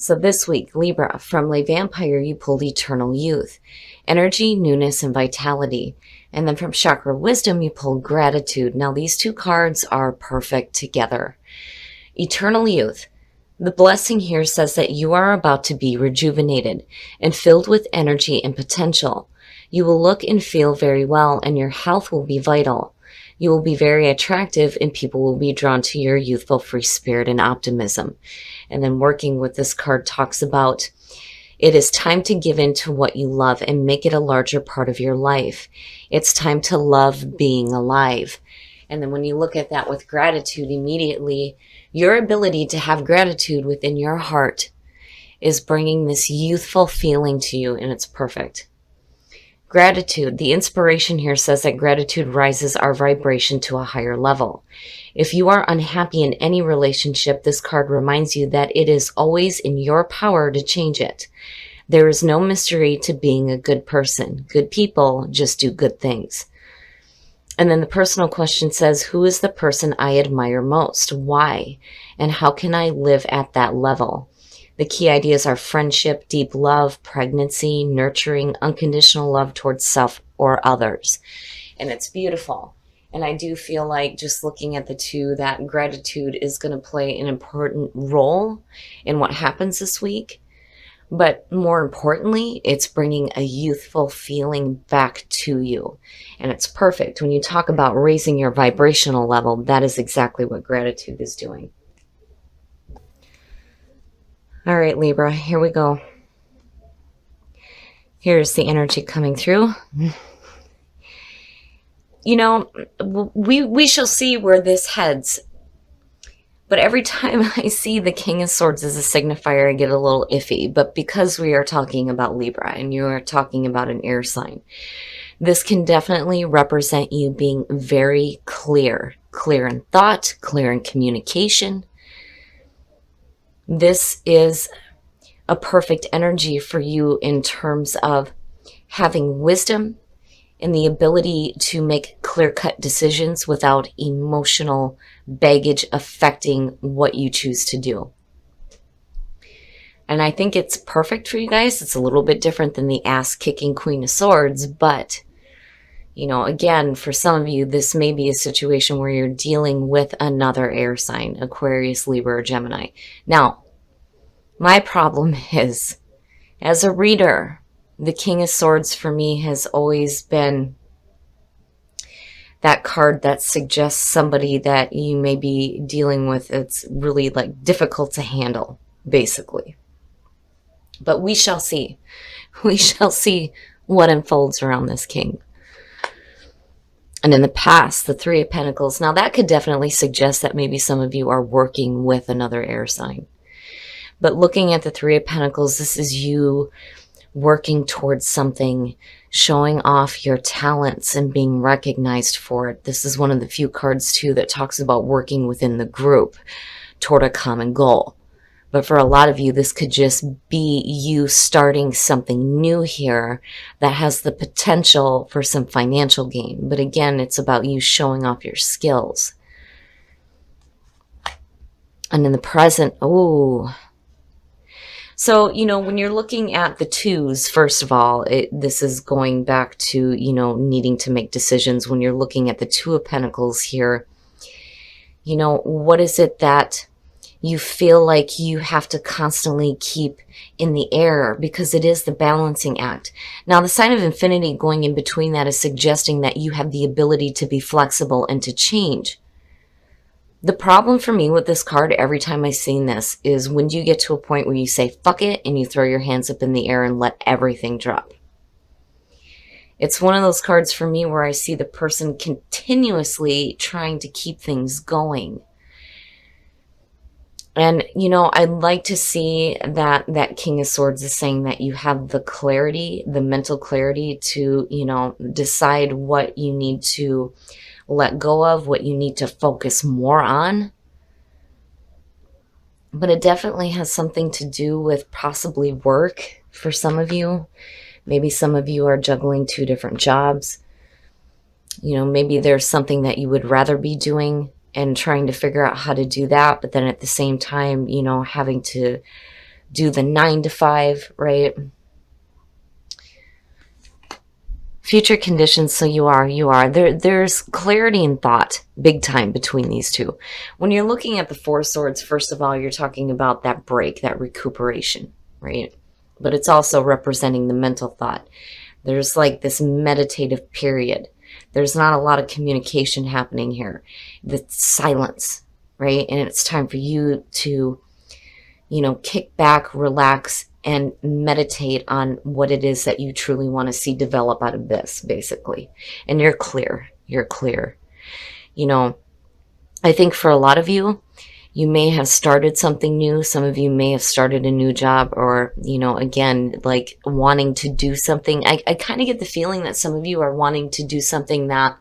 So this week, Libra, from Le Vampire, you pulled Eternal Youth, energy, newness, and vitality. And then from Chakra Wisdom, you pulled Gratitude. Now these two cards are perfect together. Eternal Youth. The blessing here says that you are about to be rejuvenated and filled with energy and potential. You will look and feel very well, and your health will be vital. You will be very attractive, and people will be drawn to your youthful free spirit and optimism. And then working with this card talks about it is time to give in to what you love and make it a larger part of your life. It's time to love being alive. And then when you look at that with gratitude, immediately your ability to have gratitude within your heart is bringing this youthful feeling to you, and it's perfect. Gratitude, the inspiration here says that gratitude rises our vibration to a higher level. If you are unhappy in any relationship, this card reminds you that it is always in your power to change it. There is no mystery to being a good person. Good people just do good things. And then the personal question says, who is the person I admire most? Why? And how can I live at that level? The key ideas are friendship, deep love, pregnancy, nurturing, unconditional love towards self or others. And it's beautiful. And I do feel like just looking at the two, that gratitude is going to play an important role in what happens this week. But more importantly, it's bringing a youthful feeling back to you. And it's perfect. When you talk about raising your vibrational level, that is exactly what gratitude is doing. All right, Libra, here we go. Here's the energy coming through. You know, we shall see where this heads. But every time I see the King of Swords as a signifier, I get a little iffy. But because we are talking about Libra and you are talking about an air sign, this can definitely represent you being very clear. Clear in thought, clear in communication. This is a perfect energy for you in terms of having wisdom and the ability to make clear-cut decisions without emotional baggage affecting what you choose to do. And I think it's perfect for you guys. It's a little bit different than the ass-kicking Queen of Swords, but, you know, again, for some of you, this may be a situation where you're dealing with another air sign, Aquarius, Libra, or Gemini. Now, my problem is, as a reader, the King of Swords for me has always been that card that suggests somebody that you may be dealing with. It's really like difficult to handle, basically. But we shall see. We shall see what unfolds around this king. And in the past, the Three of Pentacles. Now that could definitely suggest that maybe some of you are working with another air sign. But looking at the Three of Pentacles, this is you working towards something, showing off your talents and being recognized for it. This is one of the few cards, too, that talks about working within the group toward a common goal. But for a lot of you, this could just be you starting something new here that has the potential for some financial gain. But again, it's about you showing off your skills. And in the present, oh. So, you know, when you're looking at the twos, first of all, this is going back to, you know, needing to make decisions. When you're looking at the Two of Pentacles here, you know, what is it that you feel like you have to constantly keep in the air, because it is the balancing act. Now, the sign of infinity going in between that is suggesting that you have the ability to be flexible and to change. The problem for me with this card every time I've seen this is when you get to a point where you say, fuck it, and you throw your hands up in the air and let everything drop. It's one of those cards for me where I see the person continuously trying to keep things going. And, you know, I'd like to see that King of Swords is saying that you have the clarity, the mental clarity to, you know, decide what you need to let go of, what you need to focus more on. But it definitely has something to do with possibly work for some of you. Maybe some of you are juggling 2 different jobs. You know, maybe there's something that you would rather be doing and trying to figure out how to do that, but then at the same time, you know, having to do the 9 to 5, right? Future conditions, so you are. There's clarity in thought, big time, between these two. When you're looking at the Four of Swords, first of all, you're talking about that break, that recuperation, right? But it's also representing the mental thought. There's like this meditative period. There's not a lot of communication happening here. The silence, right? And it's time for you to, kick back, relax, and meditate on what it is that you truly want to see develop out of this, basically. And you're clear. You're clear. I think for a lot of you, you may have started something new. Some of you may have started a new job, or, again, like wanting to do something. I kind of get the feeling that some of you are wanting to do something that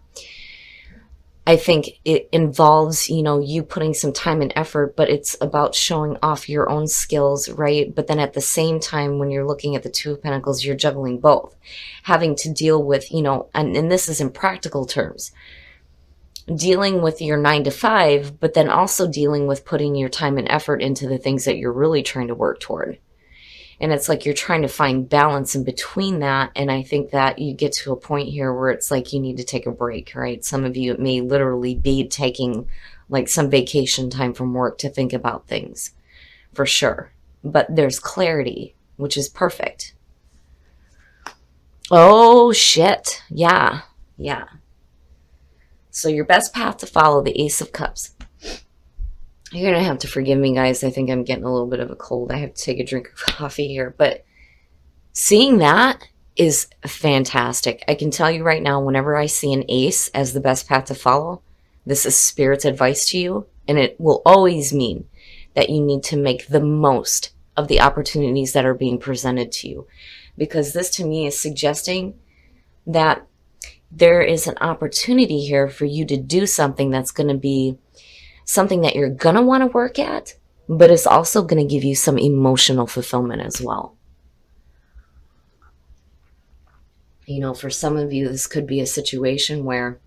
I think it involves, you putting some time and effort, but it's about showing off your own skills, right? But then at the same time, when you're looking at the Two of Pentacles, you're juggling both, having to deal with, and this is in practical terms, dealing with your 9 to 5, but then also dealing with putting your time and effort into the things that you're really trying to work toward. And it's like you're trying to find balance in between that. And I think that you get to a point here where it's like you need to take a break, right? Some of you, it may literally be taking like some vacation time from work to think about things, for sure. But there's clarity, which is perfect. Oh, shit. Yeah. So your best path to follow, the Ace of Cups. You're going to have to forgive me, guys. I think I'm getting a little bit of a cold. I have to take a drink of coffee here. But seeing that is fantastic. I can tell you right now, whenever I see an ace as the best path to follow, this is Spirit's advice to you. And it will always mean that you need to make the most of the opportunities that are being presented to you. Because this, to me, is suggesting that there is an opportunity here for you to do something that's going to be something that you're going to want to work at, but it's also going to give you some emotional fulfillment as well. For some of you, this could be a situation where,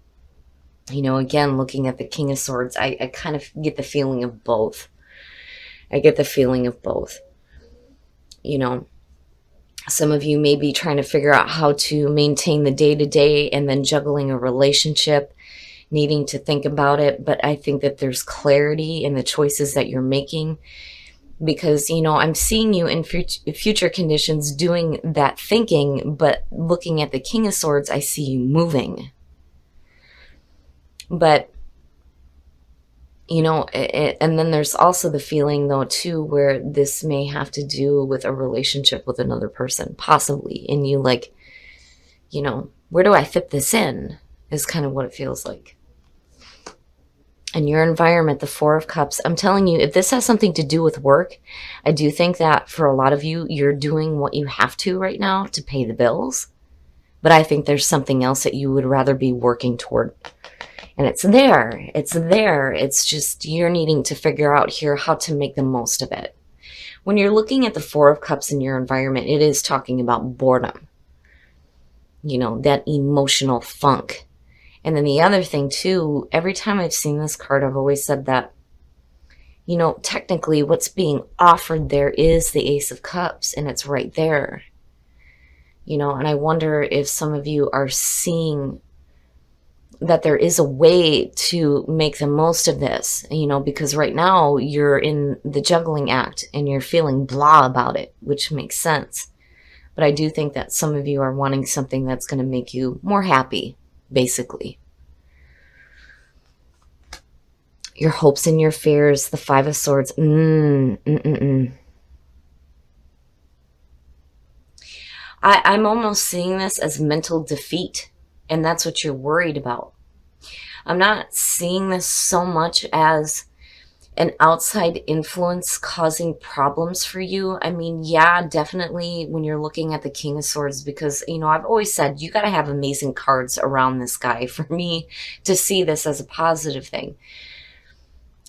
again, looking at the King of Swords, I kind of get the feeling of both. Some of you may be trying to figure out how to maintain the day-to-day and then juggling a relationship, needing to think about it. But I think that there's clarity in the choices that you're making, because, I'm seeing you in future conditions doing that thinking, but looking at the King of Swords, I see you moving. But, and then there's also the feeling, though, too, where this may have to do with a relationship with another person, possibly. And you like, where do I fit this in, is kind of what it feels like. And your environment, the Four of Cups, I'm telling you, if this has something to do with work, I do think that for a lot of you, you're doing what you have to right now to pay the bills. But I think there's something else that you would rather be working toward. And it's there. It's just you're needing to figure out here how to make the most of it. When you're looking at the Four of Cups in your environment, it is talking about boredom. That emotional funk. And then the other thing, too, every time I've seen this card, I've always said that, technically what's being offered there is the Ace of Cups, and it's right there. And I wonder if some of you are seeing that there is a way to make the most of this, because right now you're in the juggling act and you're feeling blah about it, which makes sense. But I do think that some of you are wanting something that's going to make you more happy, basically. Your hopes and your fears, the Five of Swords. I'm almost seeing this as mental defeat, and that's what you're worried about. I'm not seeing this so much as an outside influence causing problems for you. I mean, yeah, definitely when you're looking at the King of Swords, because, I've always said you got to have amazing cards around this guy for me to see this as a positive thing.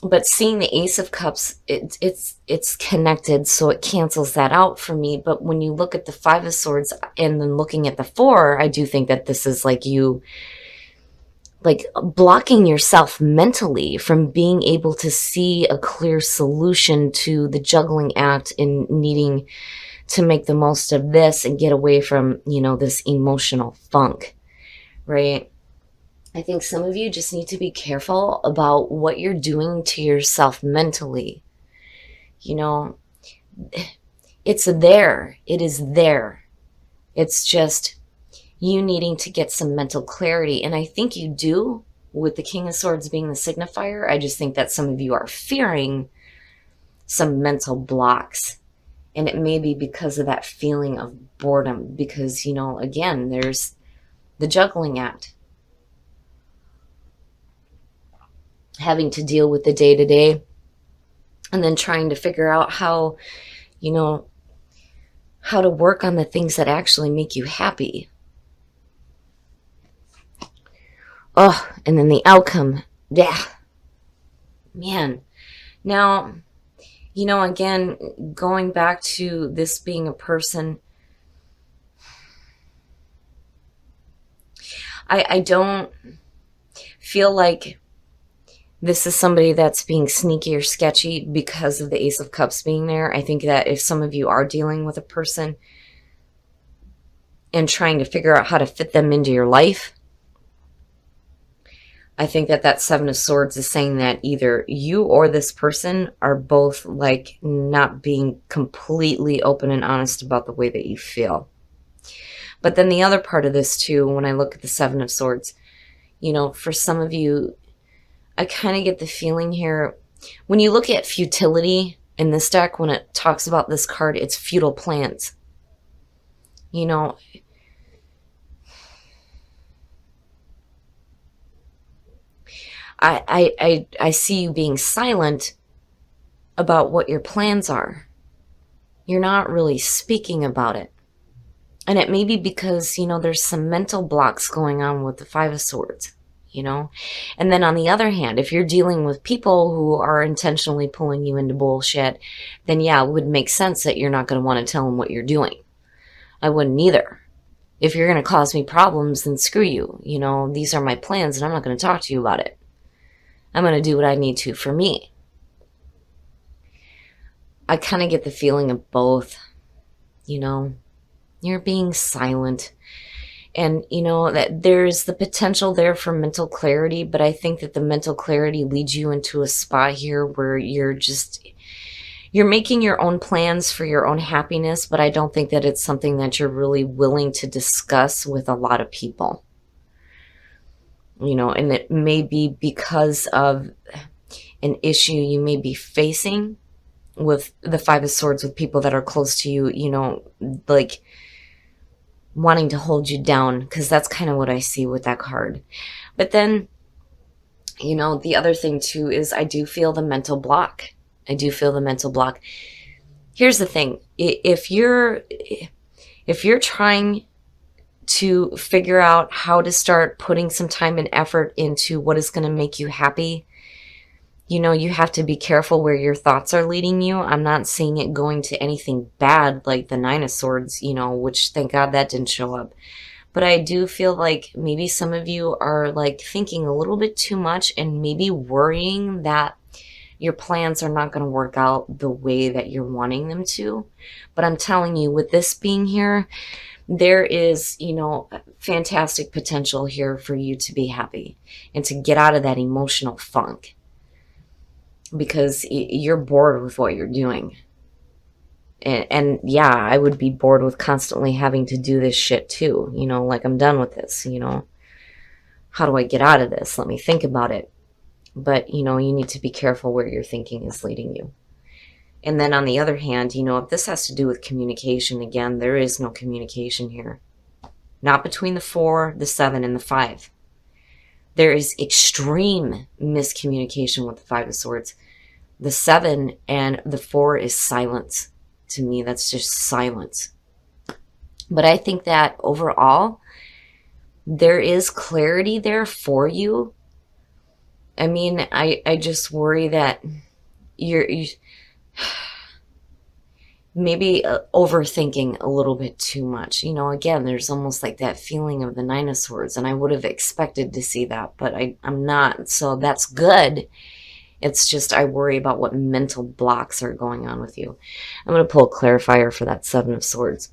But seeing the Ace of Cups, it's connected, so it cancels that out for me. But when you look at the Five of Swords and then looking at the Four, I do think that this is like you like blocking yourself mentally from being able to see a clear solution to the juggling act and needing to make the most of this and get away from, this emotional funk, right? I think some of you just need to be careful about what you're doing to yourself mentally. It's there. It is there. It's just you needing to get some mental clarity. And I think you do with the King of Swords being the signifier. I just think that some of you are fearing some mental blocks. And it may be because of that feeling of boredom. Because, again, there's the juggling act. Having to deal with the day-to-day. And then trying to figure out how to work on the things that actually make you happy. Oh, and then the outcome. Yeah. Man. Now, again, going back to this being a person, I don't feel like this is somebody that's being sneaky or sketchy because of the Ace of Cups being there. I think that if some of you are dealing with a person and trying to figure out how to fit them into your life, I think that Seven of Swords is saying that either you or this person are both like not being completely open and honest about the way that you feel. But then the other part of this too, when I look at the Seven of Swords, for some of you, I kind of get the feeling here, when you look at futility in this deck, when it talks about this card, it's futile plans. I see you being silent about what your plans are. You're not really speaking about it. And it may be because, there's some mental blocks going on with the Five of Swords, And then on the other hand, if you're dealing with people who are intentionally pulling you into bullshit, then yeah, it would make sense that you're not going to want to tell them what you're doing. I wouldn't either. If you're going to cause me problems, then screw you. These are my plans and I'm not going to talk to you about it. I'm going to do what I need to for me. I kind of get the feeling of both, You're being silent. And, that there's the potential there for mental clarity, but I think that the mental clarity leads you into a spot here where you're making your own plans for your own happiness, but I don't think that it's something that you're really willing to discuss with a lot of people. And it may be because of an issue you may be facing with the Five of Swords with people that are close to you, like wanting to hold you down, because that's kind of what I see with that card. But then, the other thing too is I do feel the mental block. Here's the thing. If you're trying to figure out how to start putting some time and effort into what is going to make you happy, you have to be careful where your thoughts are leading you. I'm not seeing it going to anything bad like the Nine of Swords, which thank God that didn't show up. But I do feel like maybe some of you are like thinking a little bit too much and maybe worrying that your plans are not going to work out the way that you're wanting them to. But I'm telling you, with this being here, there is, fantastic potential here for you to be happy and to get out of that emotional funk. Because you're bored with what you're doing. And yeah, I would be bored with constantly having to do this shit too. Like I'm done with this, How do I get out of this? Let me think about it. But, you need to be careful where your thinking is leading you. And then on the other hand, if this has to do with communication, again, there is no communication here. Not between the 4, the 7, and the 5. There is extreme miscommunication with the Five of Swords. The 7 and the 4 is silence. To me, that's just silence. But I think that overall, there is clarity there for you. I mean, I just worry that maybe overthinking a little bit too much. You know, again, there's almost like that feeling of the Nine of Swords, and I would have expected to see that, but I'm not. So that's good. It's just I worry about what mental blocks are going on with you. I'm going to pull a clarifier for that Seven of Swords.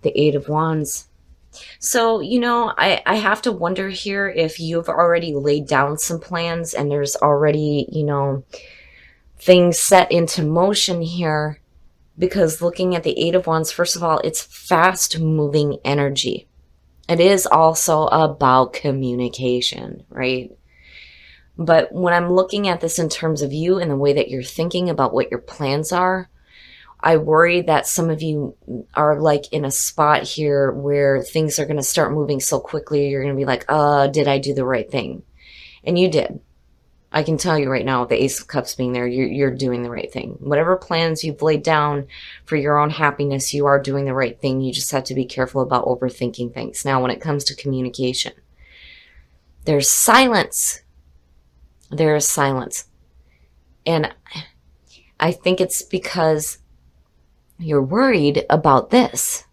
The Eight of Wands. So, you know, I have to wonder here if you've already laid down some plans and there's already, you know, things set into motion here. Because looking at the Eight of Wands, first of all, it's fast moving energy. It is also about communication, right? But when I'm looking at this in terms of you and the way that you're thinking about what your plans are, I worry that some of you are like in a spot here where things are going to start moving so quickly. You're going to be like, did I do the right thing? And you did. I can tell you right now, with the Ace of Cups being there, you're doing the right thing. Whatever plans you've laid down for your own happiness, you are doing the right thing. You just have to be careful about overthinking things. Now, when it comes to communication, there's silence. There is silence. And I think it's because you're worried about this.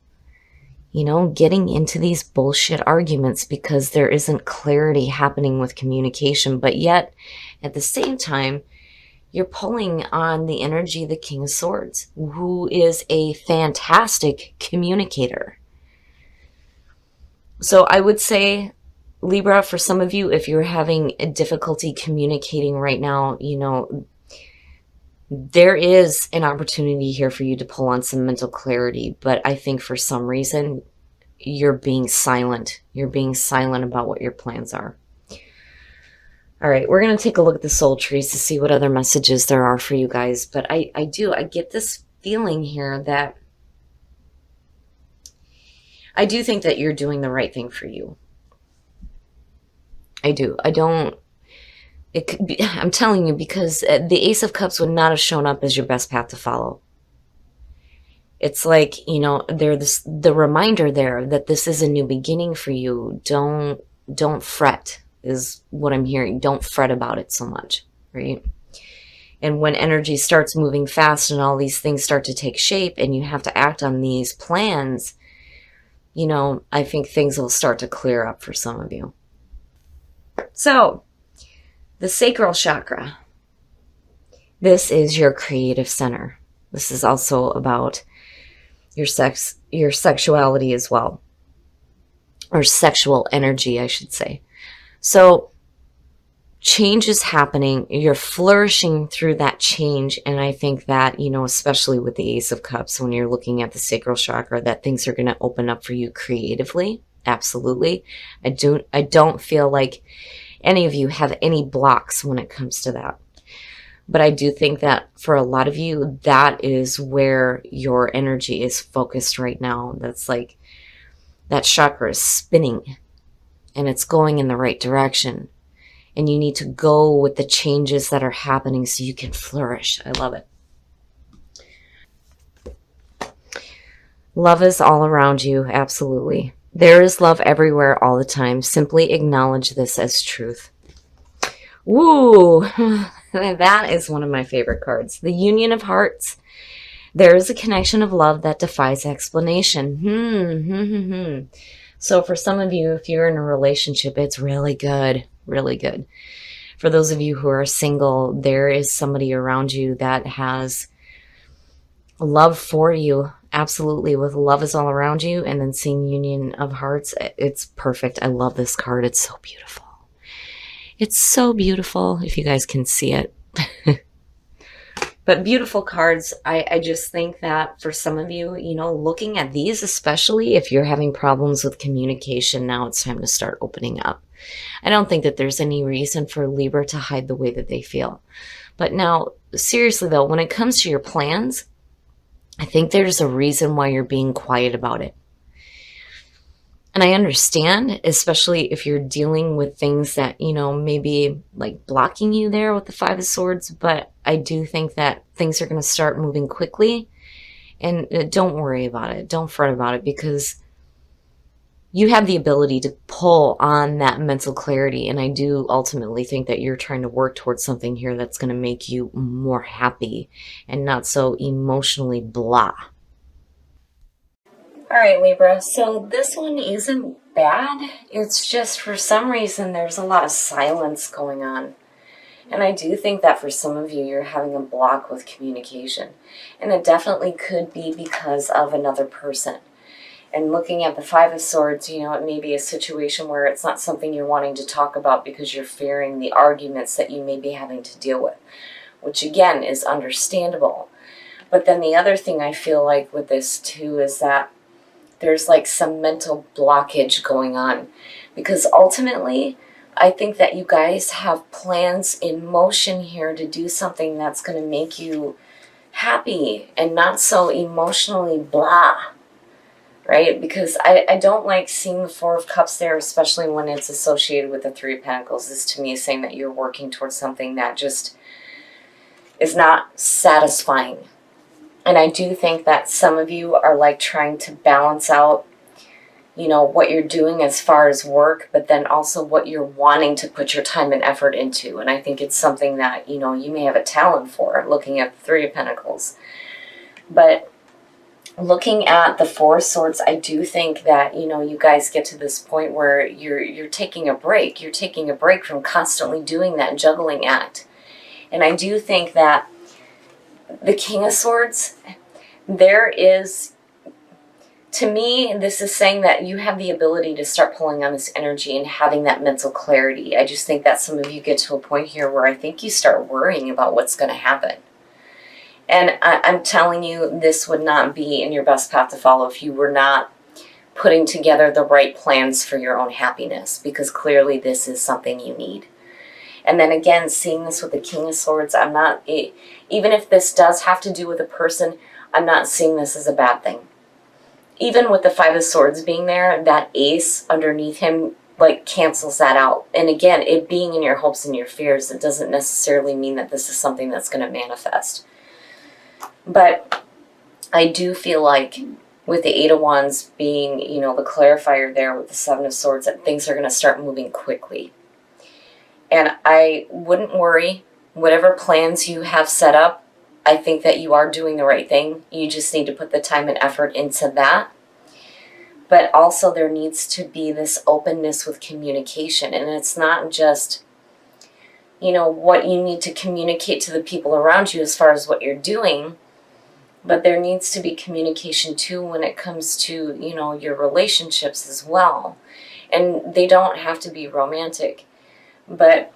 You know, getting into these bullshit arguments because there isn't clarity happening with communication. But yet, at the same time, you're pulling on the energy of the King of Swords, who is a fantastic communicator. So I would say, Libra, for some of you, if you're having a difficulty communicating right now, you know, there is an opportunity here for you to pull on some mental clarity. But I think for some reason, you're being silent. You're being silent about what your plans are. All right, we're going to take a look at the soul trees to see what other messages there are for you guys. But I get this feeling here that I do think that you're doing the right thing for you. I do. I don't. It could be, I'm telling you, because the Ace of Cups would not have shown up as your best path to follow. It's like, you know, the reminder there that this is a new beginning for you. Don't fret is what I'm hearing. Don't fret about it so much, right? And when energy starts moving fast and all these things start to take shape and you have to act on these plans, you know, I think things will start to clear up for some of you. So, the sacral chakra. This is your creative center. This is also about your sexuality as well. Or sexual energy, I should say. So, change is happening. You're flourishing through that change. And I think that, you know, especially with the Ace of Cups, when you're looking at the sacral chakra, that things are going to open up for you creatively. Absolutely. I don't feel like any of you have any blocks when it comes to that. But I do think that for a lot of you, that is where your energy is focused right now. That's like, that chakra is spinning and it's going in the right direction. And you need to go with the changes that are happening so you can flourish. I love it. Love is all around you, absolutely. There is love everywhere all the time. Simply acknowledge this as truth. Woo! That is one of my favorite cards. The Union of Hearts. There is a connection of love that defies explanation. So for some of you, if you're in a relationship, it's really good. Really good. For those of you who are single, there is somebody around you that has love for you. Absolutely, with love is all around you, and then seeing Union of Hearts, it's perfect. I love this card. It's so beautiful. It's so beautiful, if you guys can see it. But beautiful cards. I just think that for some of you, you know, looking at these, especially if you're having problems with communication, now it's time to start opening up. I don't think that there's any reason for Libra to hide the way that they feel. But now, seriously though, when it comes to your plans, I think there's a reason why you're being quiet about it. And I understand, especially if you're dealing with things that, you know, maybe like blocking you there with the Five of Swords. But I do think that things are going to start moving quickly. And don't worry about it. Don't fret about it, because you have the ability to pull on that mental clarity. And I do ultimately think that you're trying to work towards something here that's going to make you more happy and not so emotionally blah. All right, Libra. So this one isn't bad. It's just for some reason there's a lot of silence going on. And I do think that for some of you, you're having a block with communication. And it definitely could be because of another person. And looking at the Five of Swords, you know, it may be a situation where it's not something you're wanting to talk about because you're fearing the arguments that you may be having to deal with, which again is understandable. But then the other thing I feel like with this too is that there's like some mental blockage going on, because ultimately I think that you guys have plans in motion here to do something that's going to make you happy and not so emotionally blah, right? Because I don't like seeing the Four of Cups there, especially when it's associated with the Three of Pentacles. This to me is saying that you're working towards something that just is not satisfying. And I do think that some of you are like trying to balance out, you know, what you're doing as far as work, but then also what you're wanting to put your time and effort into. And I think it's something that, you know, you may have a talent for, looking at the Three of Pentacles. But looking at the Four of Swords, I do think that, you know, you guys get to this point where you're taking a break. You're taking a break from constantly doing that juggling act. And I do think that the King of Swords, there is, to me, this is saying that you have the ability to start pulling on this energy and having that mental clarity. I just think that some of you get to a point here where I think you start worrying about what's going to happen. And I'm telling you, this would not be in your best path to follow if you were not putting together the right plans for your own happiness, because clearly this is something you need. And then again, seeing this with the King of Swords, I'm not, even if this does have to do with a person, I'm not seeing this as a bad thing. Even with the Five of Swords being there, that ace underneath him like cancels that out. And again, it being in your hopes and your fears, it doesn't necessarily mean that this is something that's going to manifest. But I do feel like with the Eight of Wands being, you know, the clarifier there with the Seven of Swords, that things are going to start moving quickly. And I wouldn't worry. Whatever plans you have set up, I think that you are doing the right thing. You just need to put the time and effort into that. But also there needs to be this openness with communication. And it's not just, you know, what you need to communicate to the people around you as far as what you're doing, but there needs to be communication too when it comes to, you know, your relationships as well. And they don't have to be romantic. But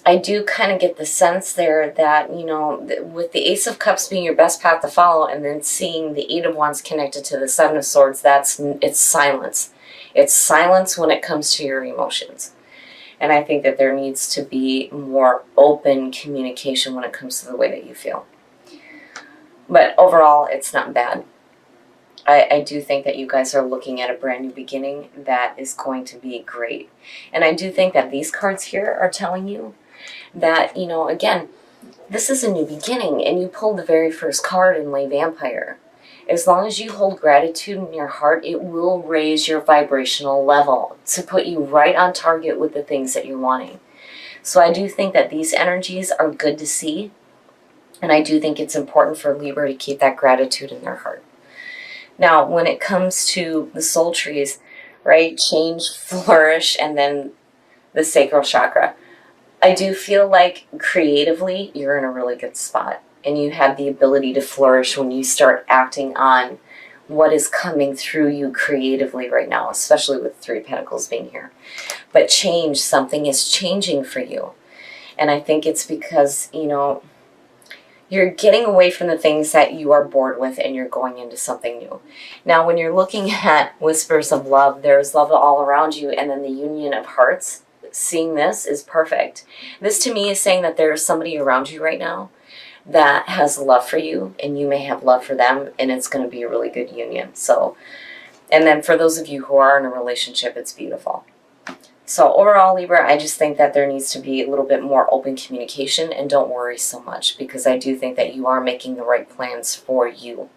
I do kind of get the sense there that, you know, with the Ace of Cups being your best path to follow, and then seeing the Eight of Wands connected to the Seven of Swords, it's silence. It's silence when it comes to your emotions. And I think that there needs to be more open communication when it comes to the way that you feel. But overall, it's not bad. I do think that you guys are looking at a brand new beginning that is going to be great. And I do think that these cards here are telling you that, you know, again, this is a new beginning, and you pulled the very first card in Lay Vampire. As long as you hold gratitude in your heart, it will raise your vibrational level to put you right on target with the things that you're wanting. So I do think that these energies are good to see. And I do think it's important for Libra to keep that gratitude in their heart. Now, when it comes to the soul trees, right, change, flourish, and then the sacral chakra, I do feel like creatively you're in a really good spot. And you have the ability to flourish when you start acting on what is coming through you creatively right now, especially with Three of Pentacles being here. But change, something is changing for you. And I think it's because, you know, you're getting away from the things that you are bored with and you're going into something new. Now, when you're looking at Whispers of Love, there's love all around you, and then the union of hearts. Seeing this is perfect. This to me is saying that there's somebody around you right now that has love for you, and you may have love for them, and it's going to be a really good union. So, and then for those of you who are in a relationship, it's beautiful. So overall, Libra, I just think that there needs to be a little bit more open communication, and don't worry so much, because I do think that you are making the right plans for you.